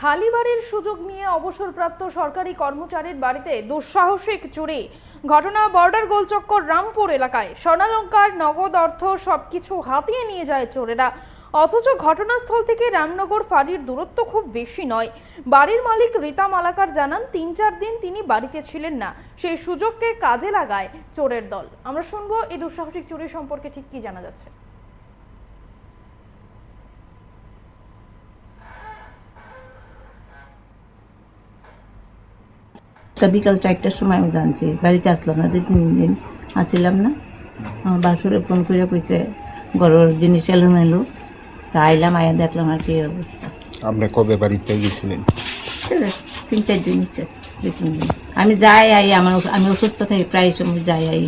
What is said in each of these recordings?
খালি বাড়ির সুযোগ নিয়ে অবসরপ্রাপ্ত সরকারি কর্মচারীর বাড়িতে দুঃসাহসিক চুরি। ঘটনা বর্ডার গোলচক্কর রামপুর এলাকায়। স্বর্ণালঙ্কার, নগদ অর্থ সবকিছু হাতিয়ে নিয়ে যায় চোরেরা। অথচ ঘটনাস্থল থেকে রামনগর ফাঁড়ির দূরত্ব খুব বেশি নয়। বাড়ির মালিক রীতা মালাকার জানান ৩-৪ দিন তিনি বাড়িতে ছিলেন না, সেই সুযোগকে কাজে লাগায় চোরের দল। আমরা শুনবো এই দুঃসাহসিক চুরি সম্পর্কে ঠিক কি জানা যাচ্ছে। বিকাল 4টার সময় আমি জানছি, বাড়িতে আসলাম না, 2-3 দিন আসিলাম না। আমার বাসুরে ফোন করে কইছে ঘরের জিনিস এলোমেলো, তা আইলাম, আয়া দেখলাম আর কি অবস্থা। আপনি কবে বাড়িতে গেছিলেন? 3-4 দিন হচ্ছে, 2-3 দিন। আমি যাই আই, আমি অসুস্থ থাকি, প্রায় সময় যাই আই।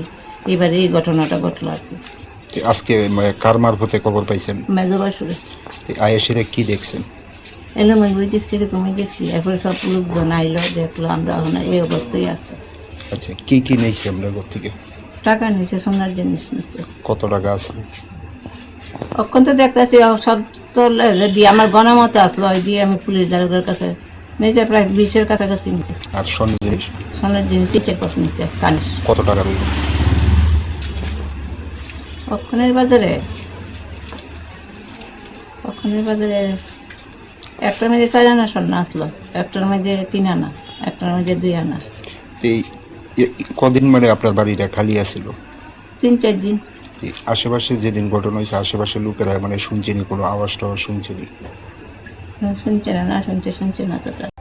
এবারে এই ঘটনাটা ঘটলো আর কি। আজকে কার মারফতে খবর পাইছেন? মেজো বাসুরে আয়েসিরে কি দেখছেন? এলোমেলো দেখছি, এরকমই দেখছি। এরপরে সব লোকজন আইলো, দেখলো আমরা এখন এই অবস্থায় আছে। আচ্ছা, কি কি নিয়েছে আপনার ঘর থেকে? টাকা নিছে, সোনার জিনিস নিছে। কত টাকা আছে? অক্ষণ তো দেখতেছি সব তো দিয়ে আমার গণা মতো আসলো, ওই দিয়ে আমি পুলিশ দারোগার কাছে নিয়েছে, প্রায় 20-এর কাছাকাছি নিচে। আর স্বর্ণ জিনিস সোনার জিনিস 3-4 পথ নিচে, কানিস। কত টাকা রইল? অক্ষণের বাজারে একটার মধ্যে 4 আনা স্বর্ণ আসলো, একটার মধ্যে 3 আনা, একটার মধ্যে 2 আনা। এই কদিন মানে আপনার বাড়িটা খালি আছিল? 3-4 দিন। আশেপাশে যেদিন ঘটনা হয়েছে আশেপাশে লোকেরা মানে শুনছেনি, কোনো আওয়াজ টাওয়াজ শুনছেনি? শুনছে না তো তার